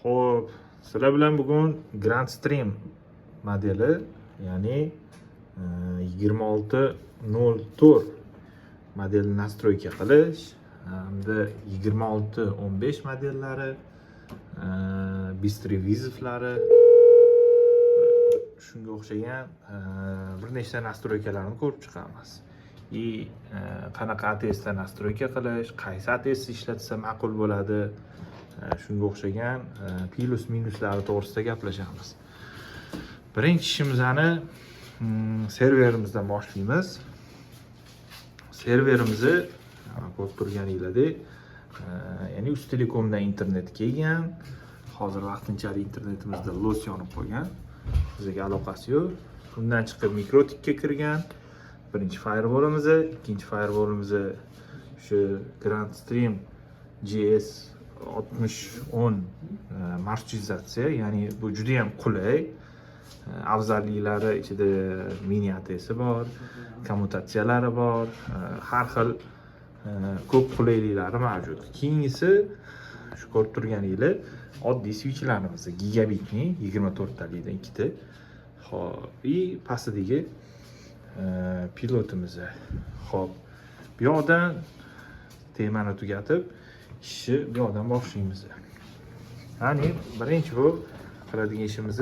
Xo'p, sizlar bilan bugun Grand Stream modeli, ya'ni 2604 modelni nastroyka qilish hamda 2615 modellari, bistri vizovlari shunga o'xshagan bir nechta nastroykalarni ko'rib chiqamiz. Qanaqa ATSda nastroyka qilish, qaysi ATS ishlatsa ma'qul bo'ladi, shunga o'xshagan plus minuslari to'g'risida gaplashamiz. Birinchi ishimizni serverimizdan boshlaymiz. Serverimizni ko'rib turganinglardek, ya'ni Uztelekomdan internet kelgan. Hozir vaqtinchalik internetimizda los yonib qolgan. Bizga aloqasi yo'q. Undan chiqib mikrotikka kirgan. Birinchi firewallimiz, ikkinchi firewallimiz shu Grand Stream GS 6010 marshrutizatsiya, ya'ni bu juda ham qulay. Afzalliklari ichida mini ATS bor, kommutatsiyalari bor, har xil ko'p qulayliklari mavjud. Keyingisi shu ko'rib turganinglar oddiy switchlarimiz, gigabitning 24 talikdan ikkita. Xo'p, pastidagi pilotimiz. Xo'p, bu yoqdan temani tugatib, ishni bu yoqdan boshlaymiz. Ya'ni birinchi bu qiladigan ishimiz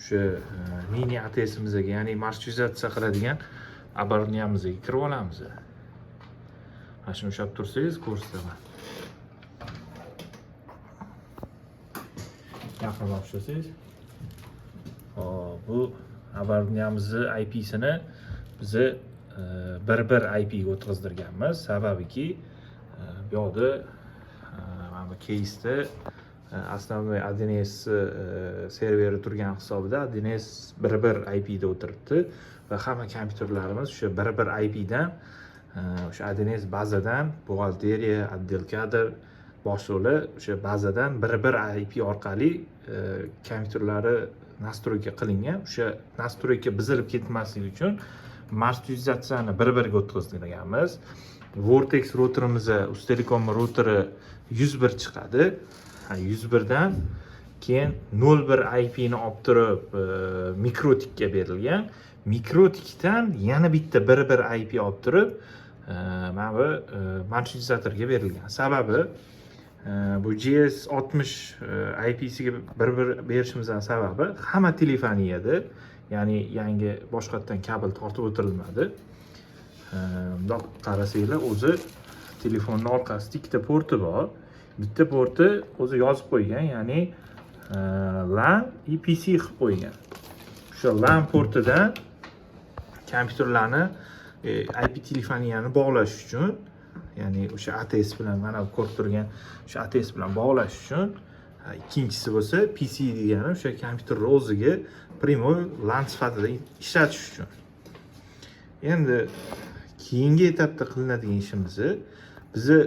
o'sha mini ATSimizga, ya'ni marshrutizatsiya qiladigan оборудованиямizga kirib olamiz. Mana shuni ushlab tursangiz ko'rsataman. Yaqinroq ushlasangiz. Hop, bu оборудованиямizning IPsini biz 11 IP ga o'tkazdirganmiz. Sababiki bu yoqda mana bu case'da основной 1С serveri turgan hisobida 1С 11 IP da o'tiribdi va hamma kompyuterlarimiz o'sha 11 IP dan o'sha 1С bazadan buxgalteriya, отдел kadr boshliqlar o'sha bazadan 11 IP orqali kompyuterlari nastroyka qilingan. O'sha nastroyka buzilib ketmasligi uchun marshrutizatsiyani 11 ga o'tkazdirganmiz. Vortex routerimiz, Uztelekom routeri 101 chiqadi. 101 dan keyin 01 IP ni olib turib mikrotikka berilgan. Mikrotikdan yana bitta 11 IP olib turib mana bu marshutizatorga berilgan. Sababi bu GS 60 IPsiga 11 berishimizdan sababi hamma telefoniyada, ya'ni yangi boshqatdan kabel tortib o'tirilmadi. Bundoq qarasanglar, o'zi telefonning orqasida ikkita porti bor. Bitta porti o'zi yozib qo'ygan, ya'ni LAN PC qilib qo'ygan. O'sha LAN portidan kompyuterlarni IP telefoniyani bog'lash uchun, ya'ni o'sha ATS bilan mana bu ko'rib turgan o'sha ATS bilan bog'lash uchun, ikkinchisi bo'lsa PC degani o'sha kompyuterni o'ziga primoy LAN sifatida ishlatish uchun. Endi keyingi etapda qilinadigan ishimiz bizi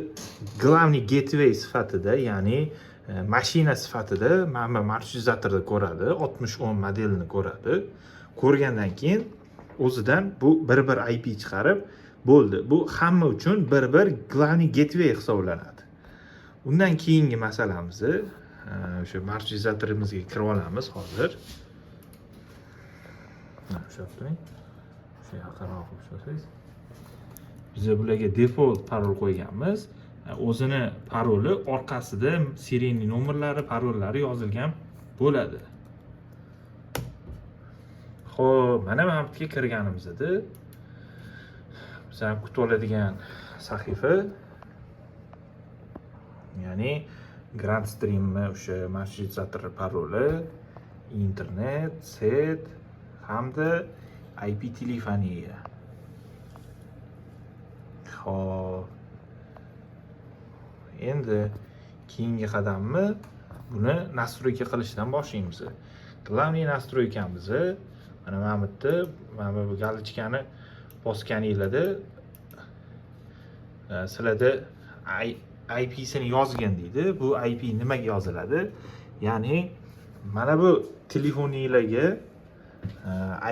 главный gateway sifatida, ya'ni mashina sifatida mana marshutizatorda ko'radi, 6010 modelini ko'radi. Ko'rgandan keyin o'zidan bu 11 IP chiqarib bo'ldi. Bu hamma uchun 11 главный gateway hisoblanadi. Undan keyingi masalamiz o'sha marshutizatorimizga kirib olamiz hozir. Mana ushlab turing. Shu yaqinroq ushlasangiz. Biz bularga default parol qo'yganmiz. O'zini paroli orqasida serialniy nomerlari, parollari yozilgan bo'ladi. Xo'p, mana bu yerga kirganimizda biz ham kutib oladigan sahifa, ya'ni Grand Stream o'sha marshutizator paroli, internet, set hamda IP telefoniya. Xo'p. Endi keyingi qadamni buni nastroyka qilishdan boshlaymiz. Главный nastroykamiz mana bu yerda, mana bu galochkani bosganinglarda sizlarda IPsini yozgan deydi. Bu IP nimaga yoziladi? Ya'ni mana bu telefoninglarga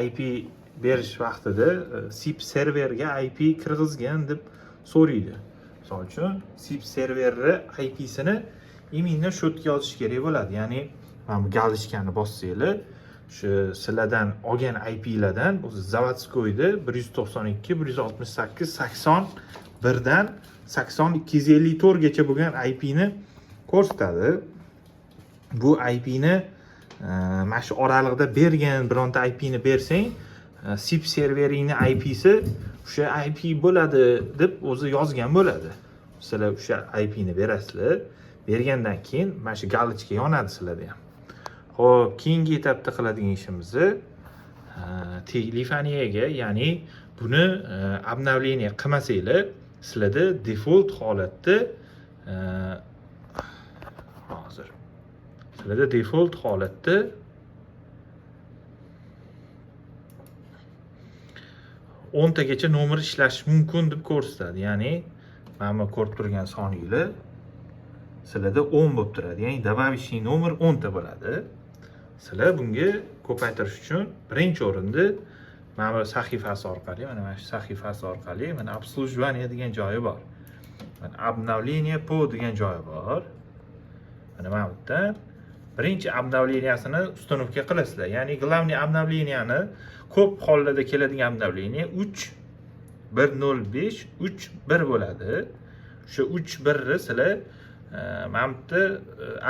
IP berish vaqtida SIP serverga IP kirgizgan deb so'raydi. Misol uchun SIP serveri IPsini именно shu yerga yozish kerak bo'ladi. Ya'ni mana bu galishkani bossanglar, shu sizlardan olgan IPlardan o'zi zavodskoyda 192, 168, 81 dan 80 254 gacha bo'lgan IP ni ko'rsatadi. Bu IP ni mana shu oraliqda bergan bironta IP ni bersang, SIP serveringni IPsi o'sha IP bo'ladi deb o'zi yozgan bo'ladi. Sizlar o'sha IP ni berasizlar. Bergandan keyin mana shu galochka yonadi sizlarda ham. Xo'p, keyingi etapda qiladigan ishimiz telefoniyaga, ya'ni buni обновление qilmasanglar, sizlarda default holatda hozir sizlarda default holatda 10 tagacha nomer ishlashi mumkin deb ko'rsatadi. Ya'ni mana bu ko'rib turgan soninglar sizlarda 10 bo'lib turadi. Ya'ni добавочный nomer 10 ta bo'ladi. Sizlar bunga ko'paytirish uchun birinchi o'rinda mana bu sahifasi orqali, mana shu sahifasi orqali mana обслуживание degan joyi bor. Mana обновление по degan joyi bor. Mana bu yerda birinchi обновлениясini установка qilasizlar. Ya'ni главный обновленияni ko'p hollarda keladigan обновление 3.1.0.5.3.1 bo'ladi. O'sha 3.1 ni sizlar mana bu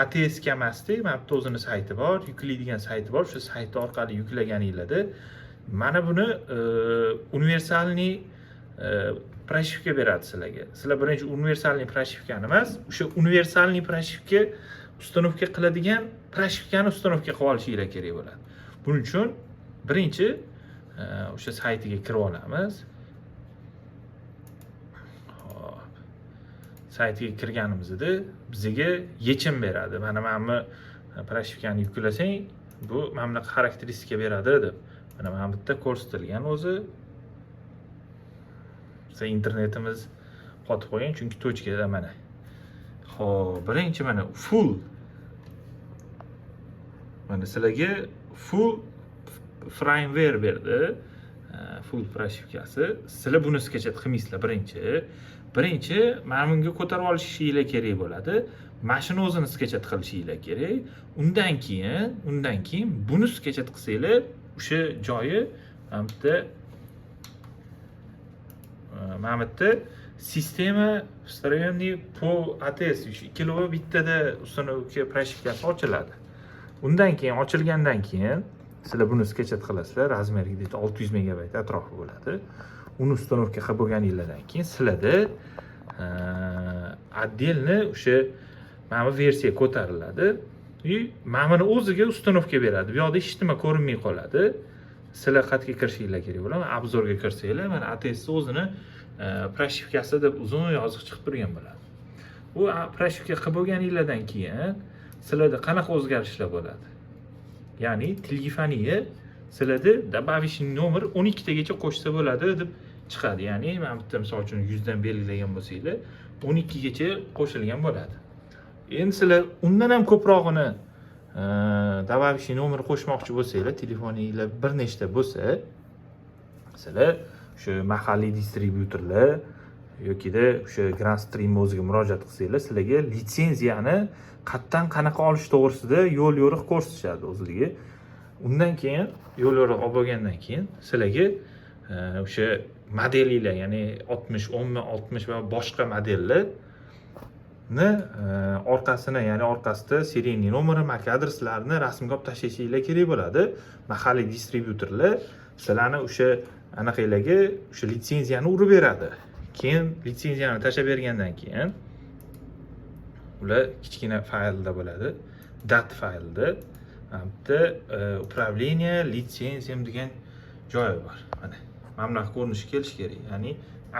ATS ga emasdi, mana bu o'zini sayti bor, yuklaydigan sayti bor. O'sha sayt orqali yuklaganingizda mana buni universalniy pрошивка beradi sizlarga. Sizlar birinchi universalniy pрошивкani emas, o'sha universalniy pрошивка uстановка qiladigan pрошивкani uстановка qilib olishinglar kerak bo'ladi. Buning uchun birinchi o'sha saytiga kirib olamiz. Saytiga kirganimizda bizga yechim beradi. Mana bu pрошивкani yuklasang, bu mana bunaqa xarakteristika beradi deb. Mana bu yerda ko'rsatilgan o'zi. Bizning internetimiz qotib qolgan, chunki tochkada mana. Xo'p, birinchi mana full. Mana sizlarga full firmware berdi. Full pрошивкasi. Sizlar buni sketchat qilmaysizlar birinchi. Birinchi mana bunga ko'tarib olishinglar kerak bo'ladi. Mashina o'zini sketchat qilishinglar kerak. Undan keyin buni sketchat qilsanglar, o'sha joyi mana bu yerda sistema встроенный по ATS ikkalovi bittada uстановка pрошивкasi ochiladi. Undan keyin ochilgandan keyin sizlar buni sketchat qilasizlar. Razmeri 600 megabayt atrofi bo'ladi. Uni uстановка qilib bo'lganingizdan keyin sizlarda отдельно o'sha mana bu versiya ko'tariladi. Mana buni o'ziga uстановка beradi. Bu yoqda hech nima ko'rinmay qoladi. Sizlar qayerga kirishinglar kerak bo'ladi. Obzorga kirsanglar, mana ATS o'zini pрошивкasi deb uzun yoziq chiqib turgan bo'ladi. Bu pрошивка qilib bo'lganingizdan keyin sizlarda qanaqa o'zgarishlar bo'ladi? Ya'ni telefoniya sizlarda добавочный nomer 12 tagacha qo'shsa bo'ladi deb chiqadi. Ya'ni mana bu yerda misol uchun 100 dan belgilagan bo'lsanglar, 12 gacha qo'shilgan bo'ladi. Endi sizlar undan ham ko'prog'ini добавочный nomer qo'shmoqchi bo'lsanglar, telefoningizlar bir nechta bo'lsa, sizlar o'sha mahalliy distribyutorlar yokida o'sha Grand Stream o'ziga murojaat qilsanglar, sizlarga litsenziyani qayerdan qanaqa olish to'g'risida yo'l yo'riq ko'rsatishadi o'zligi. Undan keyin yo'l yo'riq olib bo'lgandan keyin sizlarga o'sha modelinglar, ya'ni 60, 10, 60 va boshqa modellarni orqasini, ya'ni orqasida serialniy nomeri, MAC adreslarini rasmga olib tashlashingiz kerak bo'ladi. Mahalliy distribyutorlar sizlarni o'sha anaqalarga o'sha litsenziyani urib beradi. Keyin litsenziyani tashlab bergandan keyin ular kichkina faylda bo'ladi. Dat faylda bitta управление litsenziyam degan joyi bor. Mana bunaqa ko'rinishi kelishi kerak, ya'ni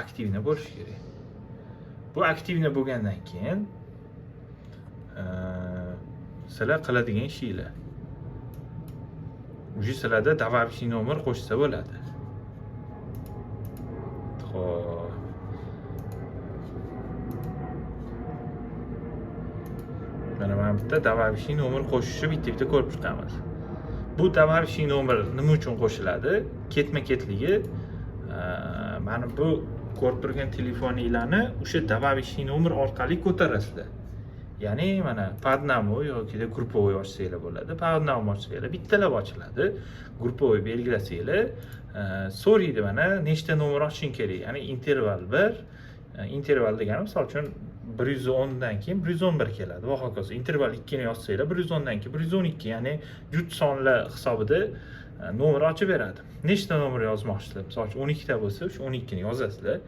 aktivna bo'lishi kerak. Bu aktivna bo'lgandan keyin sizlar qiladigan ishinglar. Uje sizlarda добавочный nomer qo'shsa bo'ladi. Xo'p. Mana bu yerda добавочный nomer qo'shishni bitta-bitta ko'rib chiqamiz. Bu добавочный nomer nima uchun qo'shiladi? Ketma-ketligi mana bu ko'rib turgan telefoninglarni o'sha добавочный nomer orqali ko'tarasizlar. Ya'ni mana podnamoy yoki gruppovoy ochsanglar bo'ladi. Podnamoy ochsanglar bittalab ochiladi. Gruppovoy belgilasanglar so'raydi mana nechta nomer ochishing kerak. Ya'ni interval 1, interval degani misol uchun 110 dan keyin 111 keladi va hokazo. Interval 2 ni yozsanglar 110 dan keyin 112, ya'ni juft sonlar hisobida nomer ochib beradi. Nechta nomer yozmoqchisizlar? Misol uchun 12 ta bo'lsa, o'sha 12 ni yozasizlar.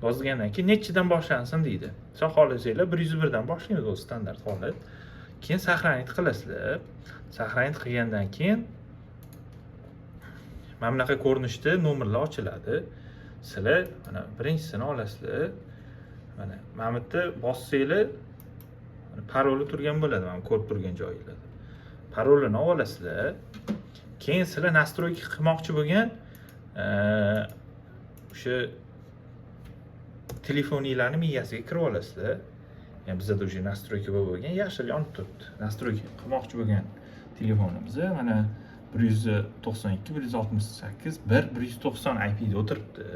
Yozgandan keyin nechidan boshlansin deydi. Siz xohlasanglar 101 dan boshlaymiz, o'zi standart holat. Keyin сохранить qilasizlar. Сохранить qilgandan keyin mana bunaqa ko'rinishda nomerlar ochiladi. Sizlar mana birinchisini olasizlar. Mana bu yerda bossanglar paroli turgan bo'ladi, mana ko'rib turgan joyingizda. Parolini olasizlar. Keyin sizlar настройка qilmoqchi bo'lgan o'sha telefoninglarni miyasiga kirib olasizlar. Ya'ni bizda o'sha настройка bo'lgan, yashil yonib turibdi. Настройка qilmoqchi bo'lgan telefonimiz mana 192 168 190 IP da o'tiribdi.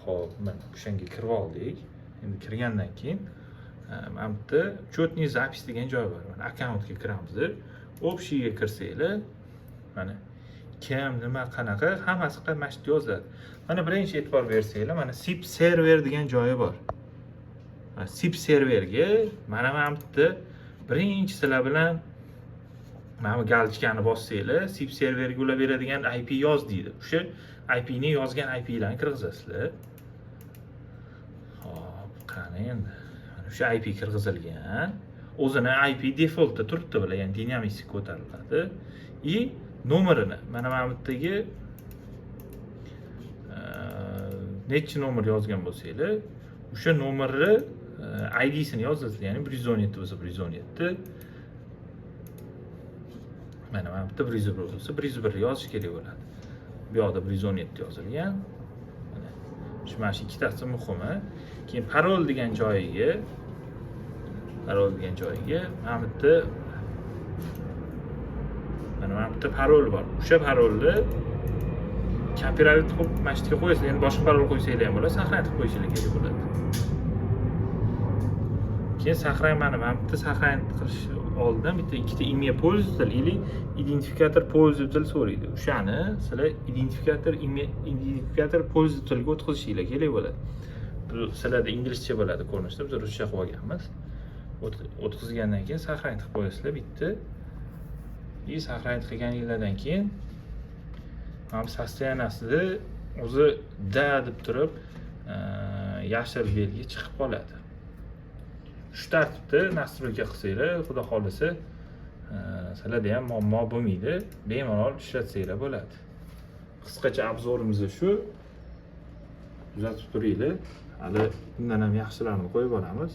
Xo'p, mana o'shanga kirib oldik. Endi kirgandan keyin mana bu yerda cho'tniy запись degan joy bor. Mana akkauntga kiramiz. Общийga kirsanglar, mana kim, nima, qanaqa hammasi mana shu yoziladi. Mana birinchi e'tibor bersanglar, mana SIP server degan joyi bor. SIP serverga mana bu yerda birinchi sizlar bilan mana bu galchkani bossanglar, SIP serverga ulab beradigan IP yoz deydi. O'sha IP ni yozgan IPlarni kirgizasizlar. Xo'p, qani endi. Mana o'sha IP kirgizilgan. O'zini IP defaultda turibdi bular, ya'ni dinamik ko'tariladi. И nomerini mana bu yerdagi necha nomer yozgan bo'lsanglar, o'sha nomerni ID sini yozasiz, ya'ni 117 bo'lsa 117. Mana bu yerda 101 bo'lsa 101 yozish kerak bo'ladi. Bu yoqda 117 yozilgan. Mana shu ikkitasi muhimi. Keyin parol degan joyiga mana bu yerda mana bu yerda parol bor. O'sha parolni copyright qilib mana shu yerga qo'yasiz. Endi boshqa parol qo'ysanglar ham bo'ladi, сохранить qilib qo'yishingiz kerak bo'ladi. Keyin сохранить mana bu yerda сохранить qilish oldin bitta ikkita imya пользователь или identifikator пользователь so'raydi. O'shani sizlar identifikator пользовательga o'tkazishinglar kerak bo'ladi. Bu sizlarda inglizcha bo'ladi ko'rinishda, biz ruscha qilib olganmiz. O'tkazgandan keyin сохранить qilib qo'yasizlar bitta. И сохранить qilganinglardan keyin mana bu состояниясida o'zi da deb turib yashil belgi chiqib qoladi. Shu tartibda настройка qilsanglar, xudo xolisa, sizlarda ham muammo bo'lmaydi, bemalol ishlatsanglar bo'ladi. Qisqacha obzorimiz shu. Kuzatib turinglar. Hali bundan ham yaxshilarini qo'yib olamiz.